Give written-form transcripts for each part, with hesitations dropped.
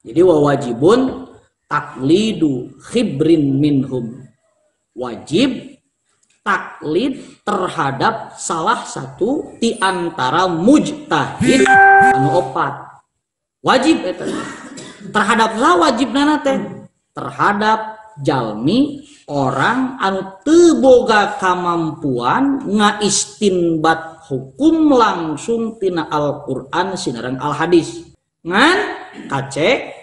Jadi wajibun taklidu khibrin minhum, wajib taklid terhadap salah satu di antara mujtahid anu opat. Wajib eta terhadap wajib teh terhadap jalmi orang anu teu boga kamampuan ngaistinbat hukum langsung tina Al-Qur'an sinareng al-hadis. Ngan kacek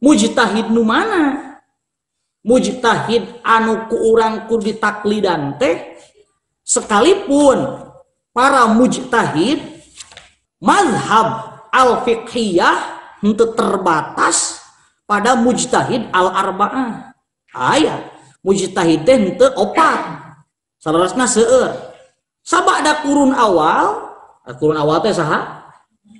mujtahid nu mana? Mujtahid anu ku urang ku ditaklidan teh sekalipun para mujtahid mazhab al-fiqhiyah henteu terbatas pada mujtahid al-arba'ah. Aya mujtahid teh henteu opat. Salarasna seueur. Sabada kurun awal teh saha?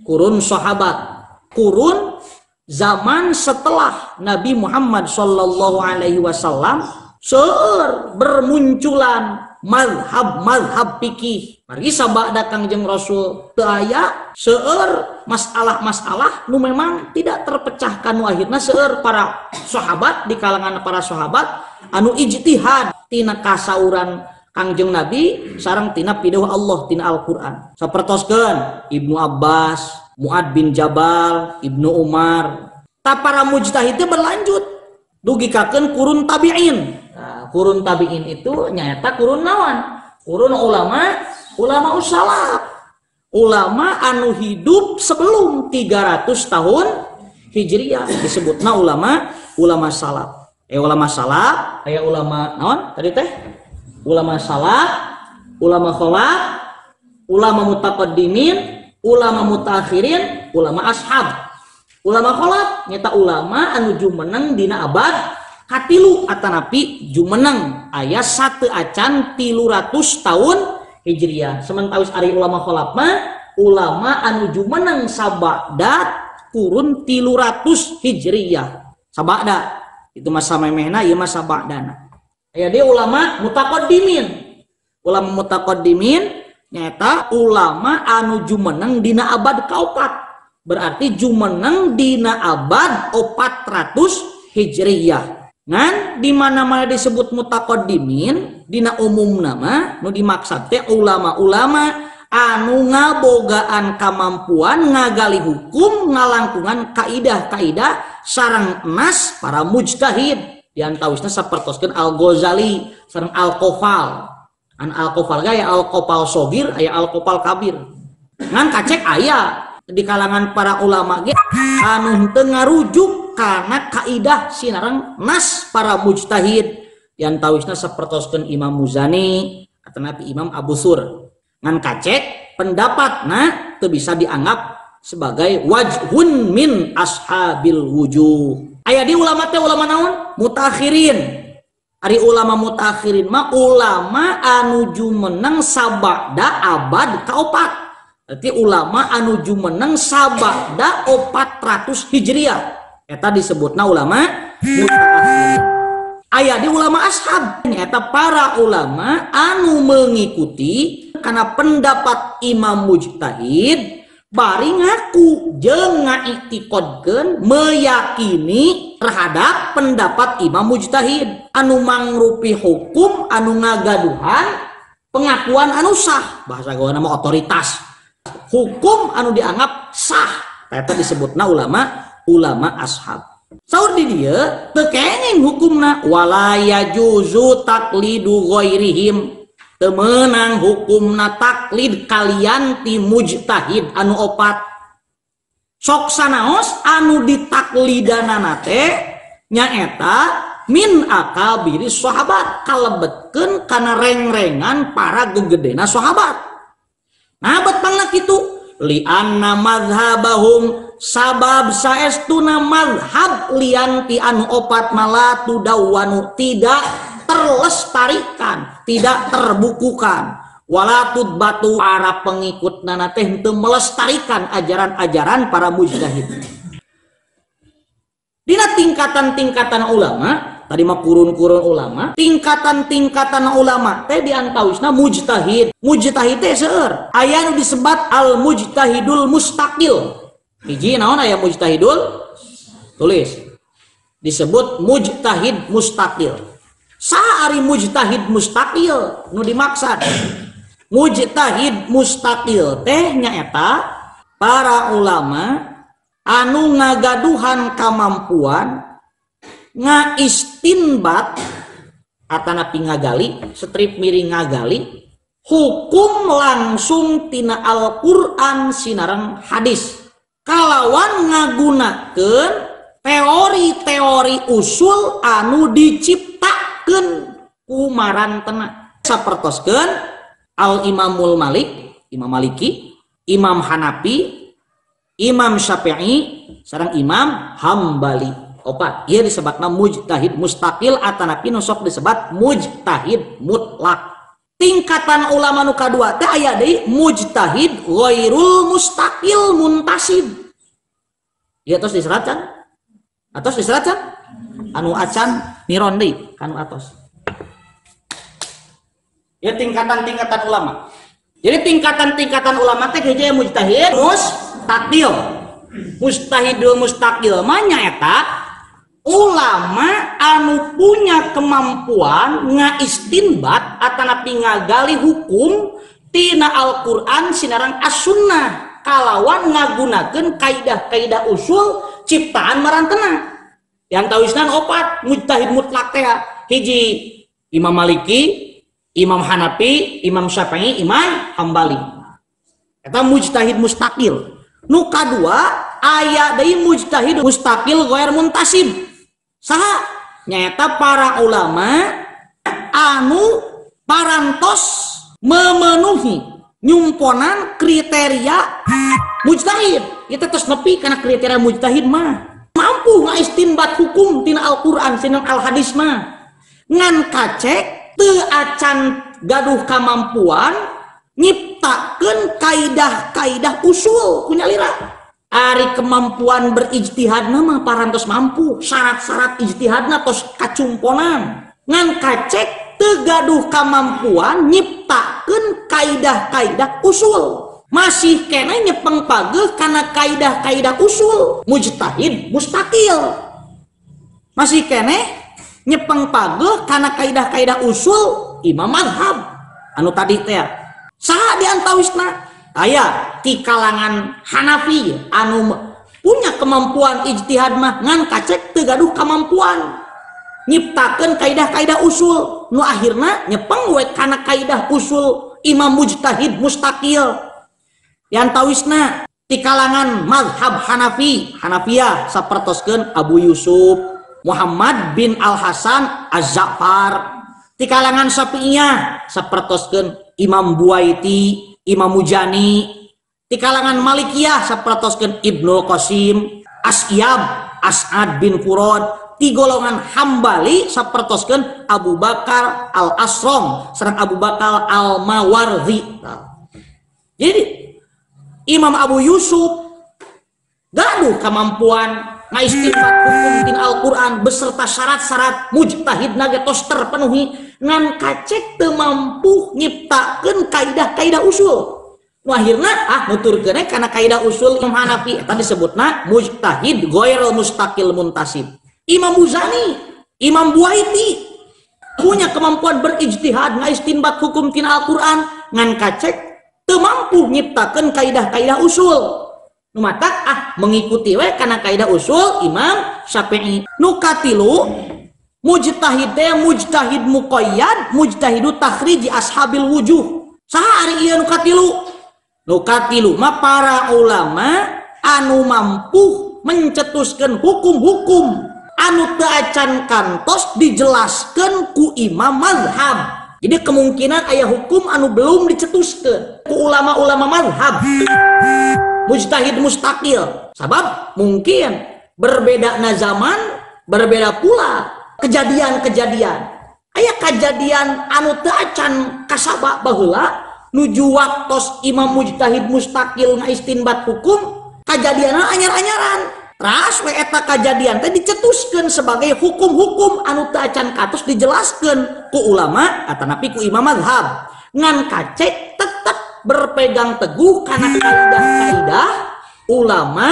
Kurun sahabat. Kurun zaman setelah Nabi Muhammad sallallahu alaihi wasallam seueur bermunculan mazhab fikih. Mari sabada Kangjeng Rasul teu aya seueur masalah-masalah nu memang tidak terpecahkan nu akhirna seueur para sahabat di kalangan para sahabat anu ijtihad tina kasauran Kangjeng Nabi sareng tina pideuh Allah tina Al-Qur'an. Sapertoskeun Ibnu Abbas, Mu'ad bin Jabal, Ibnu Umar. Ta para mujtahid teh berlanjut dugikakeun kurun tabi'in. Nah, kurun tabi'in itu nyata kurun naon? Kurun ulama salaf. Ulama anu hidup sebelum 300 tahun Hijriah disebutna ulama salaf. Ulama salaf aya ulama naon tadi teh? Ulama salaf, ulama khalaf, ulama mutaqaddimin, ulama mutaakhirin, ulama ashab. Ulama khalaf nyata ulama anu jumeneng dina abad katilu atanapi jumeneng aya satu acan 300 tahun Hijriah. Sementara ari ulama khalaf mah ulama anu jumeneng sabada kurun 300 Hijriah. Sabada itu masa memehna ieu mah sabadana. Aya dia ulama mutaqaddimin. Ulama mutaqaddimin nyata ulama anu jumeneng dina abad kaopat. Berarti jumeneng dina abad 400 Hijriyah. Ngan di mana-mana disebut mutaqaddimin dina umum nama nu dimaksud teh ulama-ulama anu ngabogaan kamampuan ngagali hukum ngalangkungan kaidah-kaidah sareng nas para mujtahid. Diantawisna sapertoskeun Al-Ghazali sareng Al-Qofal. An Al-Qofal gaya Al-Qofal Shogir aya Al-Qofal Kabir. Ngan kacek aya di kalangan para ulama ge anu teu ngarujuk kana kaidah sinareng nas para mujtahid diantawisna sapertoskeun Imam Muzani atanapi Imam Abu Sur. Ngan kacek pendapatna teu bisa dianggap sebagai wajhun min ashabil wujuh. Aya di ulama teh ulama naon? Mutaakhirin. Ari ulama mutaakhirin mah ulama anu jumeneng sabada abad kaopat. Berarti ulama anu jumeneng sabada 400 Hijriah. Eta disebutna ulama mutaakhirin. Aya di ulama ashab. Eta para ulama anu mengikuti karena pendapat Imam Mujtahid bari ngaku jeung ngaiqtiqadkeun meyakini terhadap pendapat Imam Mujtahid anu mangrupi hukum anu ngagaduhan pengakuan anu sah bahasa gawana mah otoritas hukum anu dianggap sah eta disebutna ulama ashab. Saur di dieu teu kenging hukumna wala yajuzu taqlidu ghairihim. Temenang hukumna taklid kalian ti mujtahid anu opat. Sok sanaos anu ditaklidanana teh nyaeta min akabiri sahabat kalebetkeun kana reng-rengan para gegedena sahabat. Nah bet pangna kitu li anna mazhabahum sabab saestuna mazhab lian ti anu opat malatu dawanu tidak terlestarikan, tidak terbukukan. Walatud batu para pengikut nana teh henteu melestarikan ajaran-ajaran para mujtahid. Dina tingkatan-tingkatan ulama, tadi mah kurun-kurun ulama, tingkatan-tingkatan ulama teh diantawisna mujtahid. Mujtahid teh seueur. Aya nu disebat al mujtahidul mustaqil. Hiji naon aya mujtahidul Tulis. Disebut mujtahid mustaqil. Saari mujtahid mustaqil nu dimaksud. Mujtahid mustaqil teh nyaeta para ulama anu ngagaduhan kamampuan ngaistinbat atanapi ngagali strip miring ngagali hukum langsung tina Al-Qur'an sinareng hadis kalawan ngagunakeun teori-teori usul anu diciptakeun ku marantena sapertoskeun Al-Imamul Malik Imam Maliki Imam Hanafi Imam Syafi'i sareng Imam Hambali opat ieu disebutna mujtahid mustaqil atanapi nu sok disebut mujtahid mutlak. Tingkatan ulama nu kadua teh aya deui mujtahid ghairul mustaqil muntasib. Ieu tos diserat can? Atos diserat can? Anu acan niron deui kanu atos. Ya tingkatan-tingkatan ulama. Jadi tingkatan-tingkatan ulama teh hiji mujtahid mustaqil. Mujtahidul mustaqil mah nyaeta ulama anu punya kemampuan ngaistinbat atanapi ngagali hukum tina Al-Qur'an sinareng as-sunnah kalawan ngagunakeun kaidah-kaidah usul ciptaan marantena. Yang tawisnan opat mujtahid mutlak teh hiji Imam Maliki, Imam Hanafi, Imam Syafi'i, Imam Hambali. Eta mujtahid mustaqil. Nu kadua aya deui mujtahid mustaqil ghair muntasib. Saha nyaeta para ulama anu parantos memenuhi nyumponan kriteria mujtahid. Kita terus nepi kana kriteria mujtahid mah mampu ngaistinbat hukum tina Al-Qur'an tina al-hadis mah ngan kacek teu acan gaduh kamampuan nyiptakeun kaidah-kaidah usul kunyalira. Ari kemampuan berijtihad nama parantos mampu syarat-syarat ijtihadna tos kacumponan ngan kacek teu gaduh kamampuan nyiptakeun kaidah-kaidah usul masih kena nyepeng pageuh kana kaidah-kaidah usul mujtahid mustaqil masih kena nyepeng pageuh kana kaidah-kaidah usul imam mazhab anu tadi teh saha diantawisna aya ti kalangan Hanafi anu punya kemampuan ijtihad mah ngan kacek teu gaduh kemampuan nyiptakeun kaidah-kaidah usul nu akhirna nyepeng we kana kaidah usul imam mujtahid mustaqil yang tawisna ti kalangan mazhab Hanafi Hanafiyah sapertoskeun Abu Yusuf Muhammad bin Al Hasan Az-Za'far ti kalangan Syafi'iyah sapertoskeun Imam Buaiti Imam Mujani di kalangan Malikiyah sapertoskeun Ibnu Qasim Asyab As'ad bin Furad di golongan Hambali sapertoskeun Abu Bakar Al-Asram sareng Abu Bakar Al-Mawardi. Jadi Imam Abu Yusuf gaduh kemampuan ngaistinbat hukum din Al-Qur'an beserta syarat-syarat mujtahid nage tos terpenuhi ngan kacek teu mampu nyiptakeun kaidah-kaidah usul. Nu akhirna nuturkeun kana kaidah usul Imam Hanafi eta disebutna mujtahid ghairul mustaqil muntasib. Imam Muzani, Imam Buaiti punya kemampuan berijtihad ngaistinbat hukum tina Al-Qur'an ngan kacek teu mampu nyiptakeun kaidah-kaidah usul. Nu matak mengikuti we kana kaidah usul Imam Syafi'i. Nu katilu mujtahid teh mujtahid muqayyad mujtahidu takhrij ashabil wujuh. Saha ari ieu nu katilu? Nu katilu mah para ulama anu mampu mencetuskeun hukum-hukum anu teu acan kantos dijelaskeun ku imam mazhab. Jadi kemungkinan aya hukum anu belum dicetuskeun ku ulama-ulama mazhab. Mujtahid mustaqil. Sabab mungkin berbeda zaman, berbeda pula kejadian-kejadian. Aya kejadian anu teu acan kasaba baheula nuju waktos imam mujtahid mustaqil ngaistinbat hukum, kejadianna anyar-anyaran. Ras we eta kejadian teh dicetuskeun sebagai hukum-hukum anu teu acan katos dijelaskeun ku ulama atanapi ku imam mazhab. Ngan kacek tetep berpegang teguh karena kaidah-kaidah ulama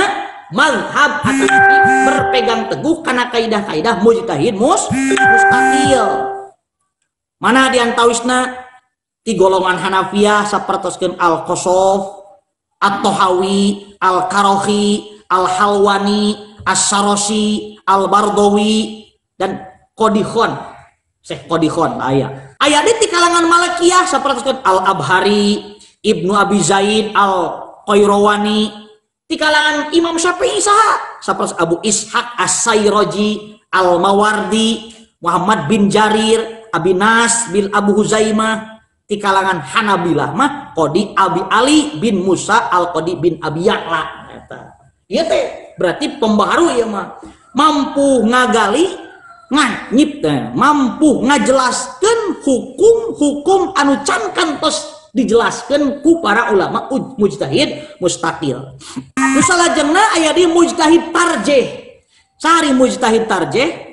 mazhab atau berpegang teguh karena kaidah-kaidah mujtahid mustaqil. Mana diantawisna ti golongan Hanafiyah sapertoskeun Al-Qasaf, At-Tahawi, Al-Karohi, Al-Halwani, As-Sarosi, Al-Bardawi, dan Qodikhon. Syekh Qodikhon aya. Aya di kalangan Malikiyah sapertoskeun Al-Abhari, Ibnu Abi Zaid, Al-Qayrawani. Di kalangan Imam Syafi'i saha? Sapertos Abu Ishaq As-Sayraji, Al-Mawardi, Muhammad bin Jarir, Abi Nas bin Abu Huzaimah. Di kalangan Hanabilah mah Qadi Abi Ali bin Musa Al-Qadi bin Abi Ya'la. Iya teh berarti pembaharu ya mah mampu ngagali nganyip teh, mampu ngajelaskeun hukum-hukum anu can kantos dijelaskeun ku para ulama mujtahid mustaqil. Nu salajengna aya di mujtahid tarjih. Sari mujtahid tarjih.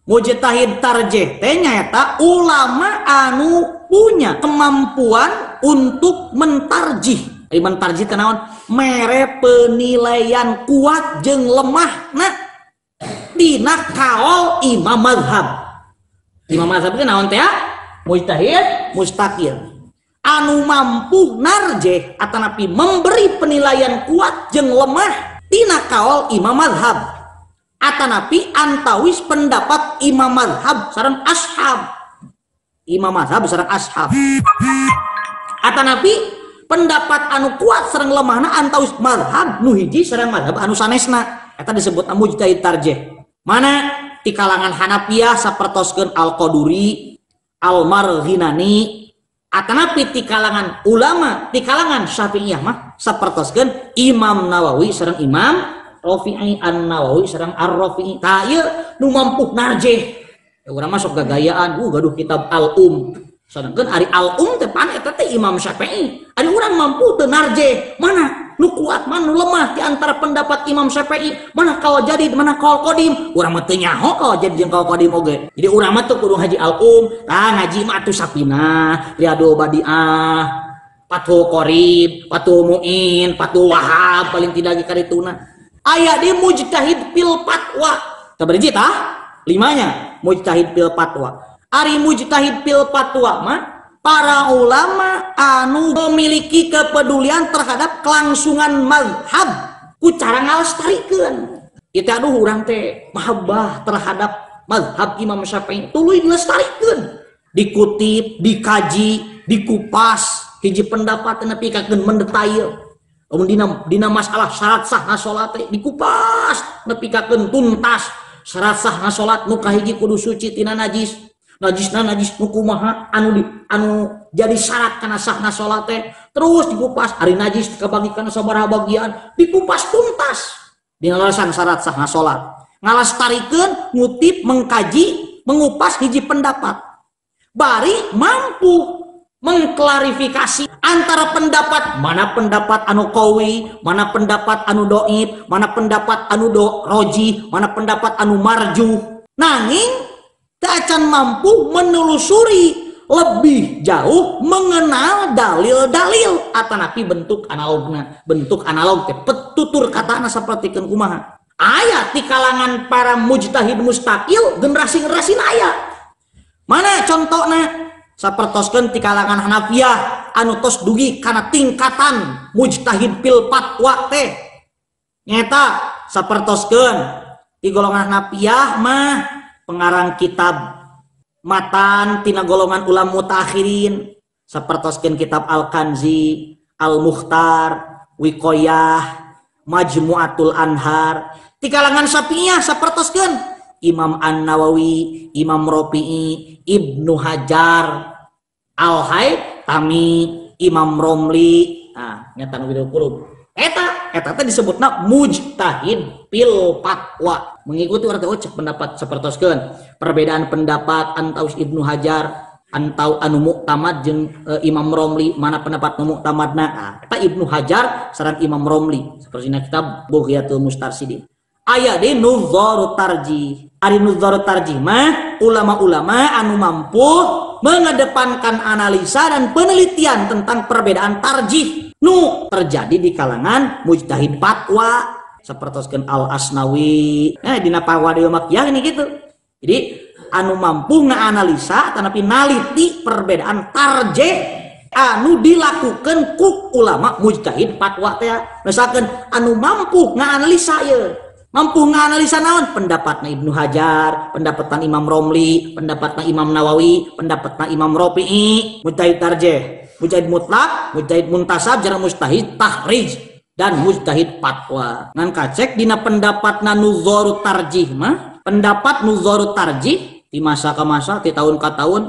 Mujtahid tarjih teh nyaeta ulama anu punya kemampuan untuk mentarjih. Mentarjih teh naon? Mere penilaian kuat jeung lemahna dina kaol imam mazhab. Imam mazhab teh naon teh? Mujtahid mustaqil. Anu mampu narjih atanapi memberi penilaian kuat jeung lemah dina kaol imam mazhab. Atanapi antawis pendapat imam mazhab sareng ashab. Imam mazhab sareng ashab. Atanapi pendapat anu kuat sareng lemahna antawis mazhab nu hiji sareng mazhab anu sanesna. Eta disebutna mujtahid tarjih. Mana di kalangan Hanafiyah sapertoskeun Al-Qaduri, Al-Marghinani. Atanapi di kalangan ulama, di kalangan Syafi'iyah mah sapertoskeun Imam Nawawi sareng Imam Rafi'i An-Nawawi sareng Ar-Rafi'i. Tah ieu nu mampu narjih. Urang masuk gagayaan gaduh kitab Al-Um. Sedangkan ari Al-Um teh pan eta teh Imam Syafi'i. Ari urang mampu teu narjih. Mana nu kuat, mana nu lemah di antara pendapat Imam Syafi'i, mana qaul jadid, mana qaul qadim. Urang mah teu nyaho qaul jadid jeung qaul qadim oge. Jadi urang mah teu kudu haji Al-Um, tah ngaji mah atuh Sapinah, Riyadul Badiah, Fathul Qorib, Fathul Mu'in, Fathul Wahhab paling tidak ge karituna. Aya di mujtahid fil fatwa. Tabariji tah? Limanya mujtahid fil fatwa. Ari mujtahid fil fatwa mah para ulama anu memiliki kepedulian terhadap kelangsungan mazhab ku cara ngalestarikeun. Itu aduh urang teh mahabbah terhadap mazhab Imam Syafi'i tuluy dilestarikeun. Dikutip, dikaji, dikupas hiji pendapat nepi ka mendetail. Dina masalah syarat sahna salat dikupas nepi ka tuntas. Syarat sahna salat nu kahiji kudu suci tina najis. Najisna najis nu kumaha anu jadi syarat kana sahna salat terus dikupas. Ari najis kabagi kana sabaraha bagian dikupas tuntas. Dina alasan syarat sahna salat. Ngalestarikeun, ngutip, mengkaji, mengupas hiji pendapat. Bari mampu mengklarifikasi antara pendapat mana pendapat anu qawi, mana pendapat anu dhaif, mana pendapat anu roji, mana pendapat anu marjuh. Nanging teu acan mampu menelusuri lebih jauh mengenal dalil-dalil atanapi bentuk analogna. Bentuk analog teh petutur katana sapertikeun kumaha. Aya ti kalangan para mujtahid mustaqil generasi-generasi aya. Mana contohna? Sapertoskeun ti kalangan Hanafiyah anu tos dugi kana tingkatan mujtahid fil fatwa teh nyata sapertoskeun ti golongan Hanafiyah mah pengarang kitab matan tina golongan ulama mutaakhirin sapertoskeun kitab Al-Kanzi, Al-Mukhtar, Wiqayah, Majmu'atul Anhar. Ti kalangan Syafi'iyah sapertoskeun Imam An-Nawawi, Imam Rafi'i, Ibnu Hajar, Al-Haytami, Imam Romli. Nah, nyata nu qulub. Eta teh disebutna mujtahid fil fatwa. Mengikuti urang teh cek pendapat sapertoskeun. Perbedaan pendapat antaus Ibnu Hajar, antau anu muktamad jeung Imam Romli, mana pendapat nu muktamadna. Nah, eta Ibnu Hajar sareng Imam Romli. Sapertina kitab Bughyatul Mustarsyidin. Aya di nuzzaru tarjih. Ari nuzzaru tarjih mah ulama-ulama anu mampu mengedepankan analisa dan penelitian tentang perbedaan tarjih nu terjadi di kalangan mujtahid fatwa. sapertoskeun Al Asnawi dina Pawadaya Makkiyah ini gitu. Jadi anu mampu ngaanalisa tanapi naliti perbedaan tarjih anu dilakukan ku ulama mujtahid fatwa teh. Misalkan anu mampu ngaanalisa ye, mampu ngaanalisa naon pendapatna Ibnu Hajar, pendapatna Imam Romli, pendapatna Imam Nawawi, pendapatna Imam Rafi'i, mujtahid tarjih, mujtahid mutlak, mujtahid muntasab, jarang mujtahid tahrij dan mujtahid fatwa. Ngan kacek dina pendapatna nuzarut tarjih mah, pendapat nuzarut tarjih di masa ke masa, di tahun ke tahun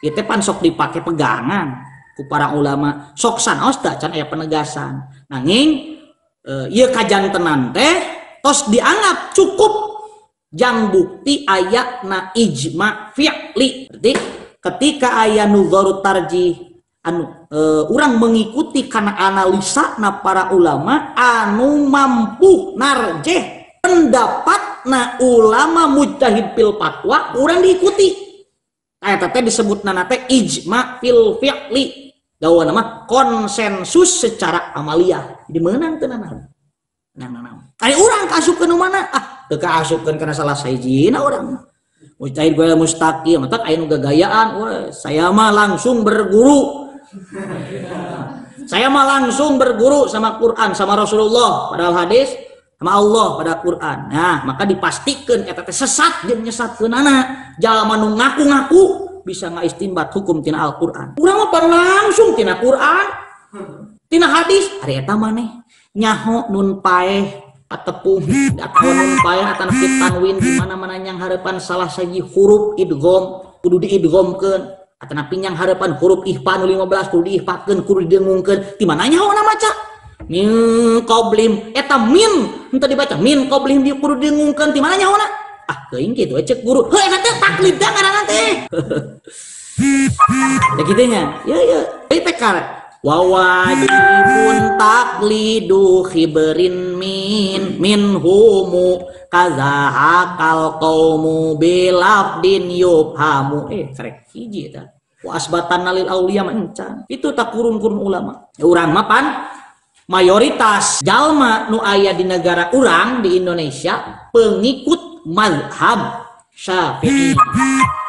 itu pan sok dipakai pegangan ku para ulama, sok sanaos da can aya penegasan. Nanging ieu kajantenan teh tos dianggap cukup jang bukti ayatna ijma fi'li. Berarti ketika aya nuzarut tarjih anu urang mengikuti karena analisa na para ulama anu mampu narjeh pendapat na ulama mujtahid fil fatwa urang diikuti. Eta teh disebutna teh ijma fil fi'li. Dawa nama konsensus secara amaliyah. Jadi menang teu naon. Ari urang kaasupkeun nu mana? Teu kaasupkeun kana salah sahijina urang. Mujtahid gue mustaqim, matak aya nu gagayaan, saya mah langsung berguru. Saya mah langsung berguru sama Quran, sama Rasulullah, padahal hadis sama Allah pada Quran. Nah, maka dipastikan eta teh sesat jeung nyesatkeunana. Jalma nu ngaku-ngaku bisa ngaistinbat hukum tina Al-Qur'an. Urang mah langsung tina Quran, tina hadis, ari eta maneh nyaho nun paeh atepung atau nun paeh atana tanwin di mana-mana yang harapan salah saji huruf idgham kudu diidghamkeun. Atana pinyang harapan huruf ihfa nu 15 kudu diihfakeun, kudu didengungkeun. Di mana nyaho maca? Min qablim eta min henteu dibaca min qablim di kudu didengungkeun. Di mana nyaho? Teuing kitu cek guru. Heuh eta teh taklid da ngaranna teh. Ya kitu nya. Ya ieu teh wa wajibun taqlidu khibrin minhumu kaza akal qaumu bilafdin yubhamu karek hiji eta wa asbatan lil auliya mancan itu tak kurun-kurun ulama urang mah pan mayoritas jalma nu aya di negara urang di Indonesia pengikut mazhab Syafi'i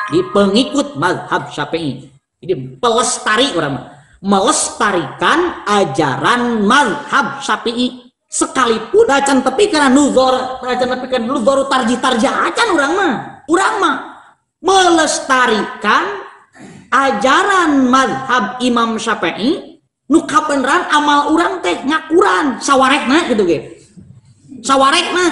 di pengikut mazhab Syafi'i jadi pelestari urang mah melestarikan ajaran mazhab Syafi'i sekalipun acan tapi karena nuzor acan tapi kan nuzor tarjih acan urang mah melestarikan ajaran mazhab Imam Syafi'i nu kabeneran amal urang teh ngakuran sawarekna gitu ge sawarekna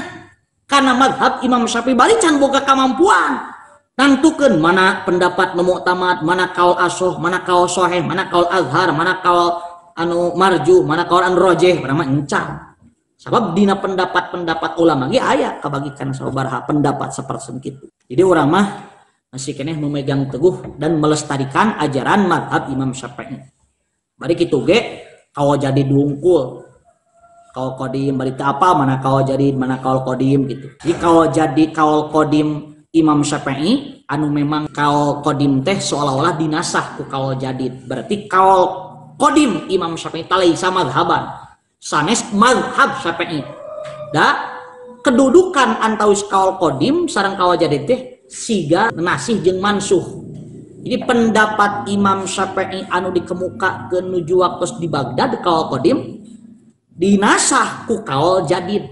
karena mazhab Imam Syafi'i bari can boga kamampuan nantukeun mana pendapat nu mu'tamad, mana kaul asoh, mana kaul sahih, mana kaul azhar, mana kaul anu marju, mana kaul anu rajih, urang mah encan. Sabab dina pendapat-pendapat ulama ge aya kabagikan sabaraha pendapat sapersen kitu. Jadi urang mah masih keneh memegang teguh dan melestarikan ajaran mazhab Imam Syafi'i. Bari kitu ge kawa jadi dungkul. Kaul qadim bari teu apa mana kaul jadi mana kaul qadim gitu. Jadi kawa jadi kaul qadim Imam Syafi'i anu memang kaul qadim teh seolah-olah dinasah ku kaul jadid. Berarti kaul qadim Imam Syafi'i talaisa mazhaban. Sanes mazhab Syafi'i. Da kedudukan antawis kaul qadim sareng kaul jadid teh siga nasih jeung mansuh. Jadi pendapat Imam Syafi'i anu dikemukakeun nuju waktos di Baghdad kaul qadim dinasah ku kaul jadid.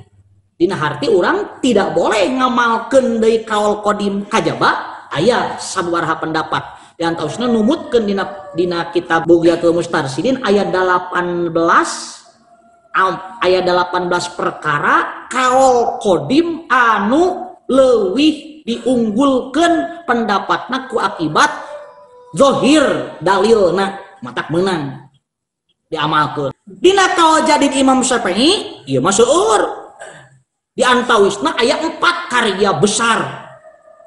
Dina harti orang tidak boleh ngamalkeun deui kaul qadim kajaba aya sabaraha pendapat dan tausna numutkeun dina kitab Bughyatul Mustarsyidin ayat 18 perkara kaul qadim anu leuwih diunggulkeun pendapatna ku akibat zahir dalilna matak meunang diamalkeun. Dina kaul jadid Imam Syafi'i ieu mah seueur di antawisna aya 4 karya besar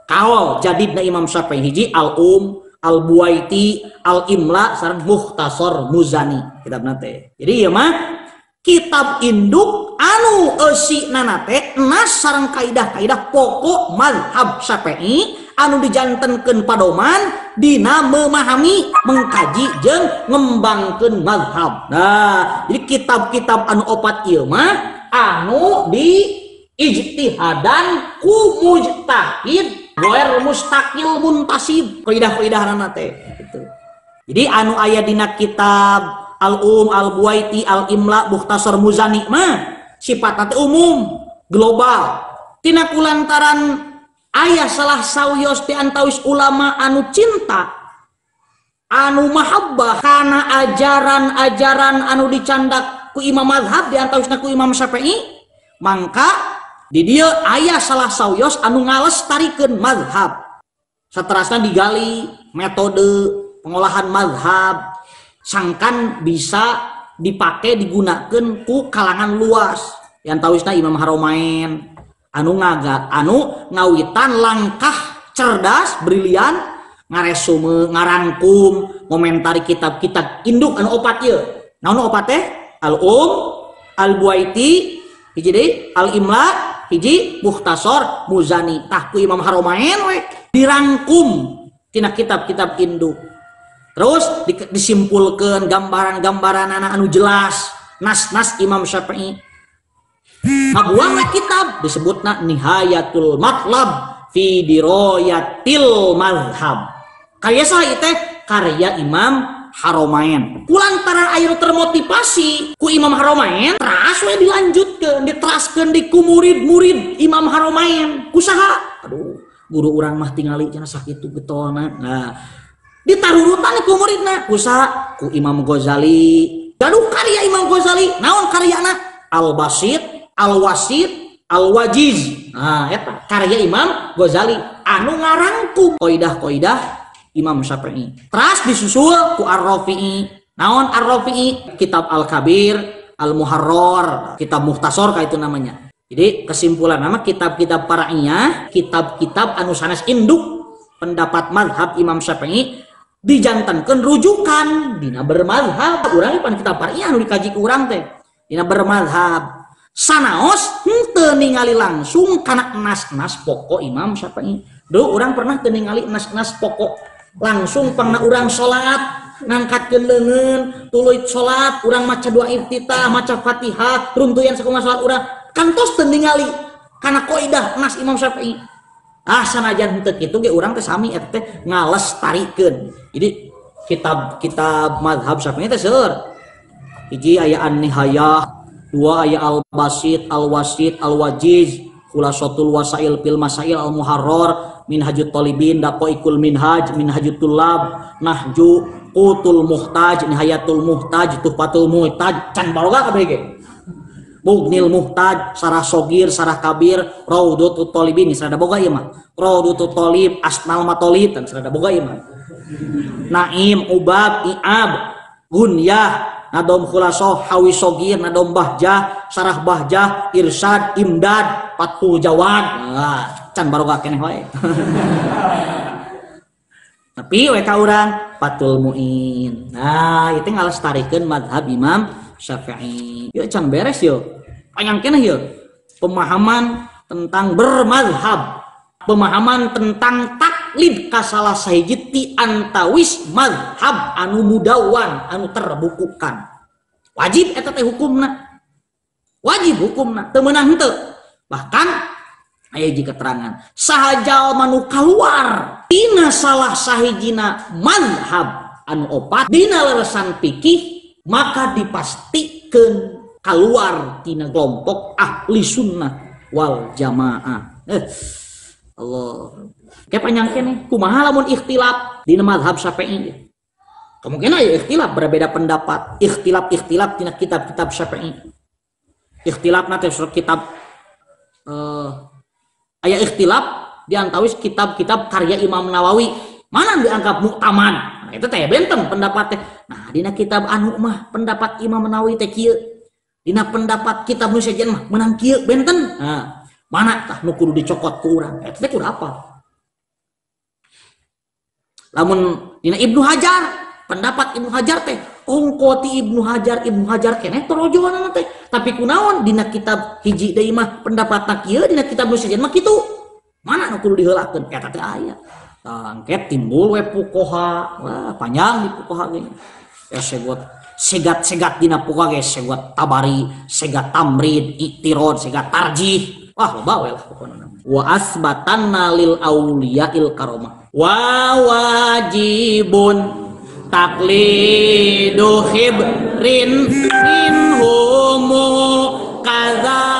kaul jadidna Imam Syafi'i hiji al-Um, al-Buaiti, al-Imla sareng Mukhtasar Muzani kitabna teh. Jadi ieu mah kitab induk anu eusina teh nas sareng kaidah-kaidah pokok mazhab Syafi'i anu dijantenkeun padoman dina memahami, mengkaji jeung ngembangkeun mazhab. Nah, jadi kitab-kitab anu opat ieu mah anu di ijtihadan ku mujtahid goer mustaqil muntasib kaidah-kaidahna teh gitu. Jadi anu aya dina kitab Al-Buaiti Al-Imla Mukhtasar Muzani mah sifatna teh umum global tina kulantaran aya salah sawios ti antawis ulama anu cinta anu mahabbah kana ajaran-ajaran anu dicandak ku imam mazhab di antawisna ku Imam Syafi'i, mangka di dieu aya salah sawios anu ngalestarikeun mazhab. Saterasna digali metode pengolahan mazhab sangkan bisa dipake digunakeun ku kalangan luas. Di antawisna Imam Haromain anu ngawitan langkah cerdas brilian ngaresume ngarangkum ngomentari kitab-kitab induk anu opat ieu. Naon opat teh? Al-Buaiti hiji deui, Al-Imla hiji, Mukhtasar Muzani. Tah ku Imam Haromain we dirangkum tina kitab-kitab induk. Terus disimpulkeun gambaran-gambaran anu jelas nas-nas Imam Syafi'i. Ngabuang kitab disebutna Nihayatul Matlab fi Dirayatil Mazhab. Karya saha teh? Karya Imam Haromain. Kulantaran aya termotivasi ku Imam Haromain, teras we dilanjutkeun, diteraskeun di ku murid-murid Imam Haromain. Kusaha? Aduh, guru urang mah tingali cenah sakitu getolna. Nah, ditarurutan ku muridna. Kusaha? Ku Imam Ghazali. Gaduh karya Imam Ghazali. Naon karyana? Al-Basit, Al-Wasit, Al-Wajiz. Nah, eta karya Imam Ghazali anu ngarangkum kaidah-kaidah Imam Syafi'i. Teras disusul ku Ar-Rafi'i. Naon Ar-Rafi'i? Kitab Al-Kabir, Al-Muharrar, kitab Mukhtasar kaitu namanya. Jadi kesimpulan nama kitab-kitab para'iyah, kitab-kitab anu sanes induk pendapat mazhab Imam Syafi'i dijantankeun rujukan dina bermazhab. Urang pan kitab para'iyah anu dikaji ku urang teh dina bermazhab. Sanaos henteu ningali langsung kana nas-nas pokok Imam Syafi'i. Duh urang pernah teu ningali nas-nas pokok langsung pangna urang salat ngangkatkeun leungeun tuluy salat urang maca doa iftitah maca Fatihah runtuyan sakumaha salat urang kantos teu ningali kana kaidah nas Imam Syafi'i. Sanajan henteu kitu ge urang teh sami eta teh ngalestarikeun. Jadi kitab mazhab Syafi'i teh seueur. Hiji aya An-Nihayah, dua aya Al-Basit, Al-Wasit, Al-Wajiz, Khulasatul Wasail fil Masail Al-Muharrar, Minhajut Talibin, Daqaiqul Minhaj, Minhajut Tullab, Nahju, Qutul Muhtaj, Nihayatul Muhtaj, Tuhfatul Muhtaj, can baroga kabeh ge. Mughnil Muhtaj, Sarah Sogir, Sarah Kabir, Raudhatul Talibin, sarada boga ieu mah. Raudhatul Talib, Asnal Matolib, dan sarada boga ieu mah. Naim, Ubab, I'ab, Gunyah, Nadom Khulasoh, Hawi Sogir, Nadom Bahjah, Sarah Bahjah, Irsyad, Imdad, Fathul Jawad. Can baroga keneh wae. Tapi we ka urang Fathul Muin. Nah, itu ngalestarikeun mazhab Imam Syafi'i. Yuk can beres yuk. Panjang keneh yuk. Pemahaman tentang bermazhab, pemahaman tentang taklid ka salah sahiji ti antawis mazhab anu mudawwan, anu terbukukan. Wajib eta teh hukumna. Wajib hukumna, teu meunang henteu. Bahkan aya hiji keterangan, saha jalma nu kaluar tina salah sahijina mazhab anu opat dina leresan fikih maka dipastikeun kaluar tina kelompok ahli sunnah wal jamaah. Allah. Kayak panjang keneh kumaha lamun ikhtilaf dina mazhab Syafi'i. Kemungkinan aya ikhtilaf berbeda pendapat, ikhtilaf tina kitab-kitab Syafi'i. Ikhtilafna teh kitab aya ikhtilaf di antawis kitab-kitab karya Imam Nawawi mana dianggap muktamad. Nah, itu teh benten pendapat teh. Nah, dina kitab anu mah pendapat Imam Nawawi teh kieu. Dina pendapat kitab nu sejen mah meunang kieu benten. Nah, mana tah nu kudu dicokot ku urang? Eta teh kudu apa? Lamun dina Ibnu Hajar, pendapat Ibnu Hajar teh ongkoti Ibnu Hajar keneh torojoan teh. Tapi kunaon dina kitab hiji deui mah pendapatna kieu, dina kitab nu sejen mah kitu. Mana nu kudu diheulakeun? Eta teh aya. Angket timbul we fuqaha. Wah, panjang di fuqaha ge. Ya sebut segat-segat dina puka ge segat tabari, segat tamrid, iktirad, segat tarjih. Wah loba we lah pokona. Wa asbatanna lil auliyail karomah. Wa wajibun taqlidu khibrin minhum kaza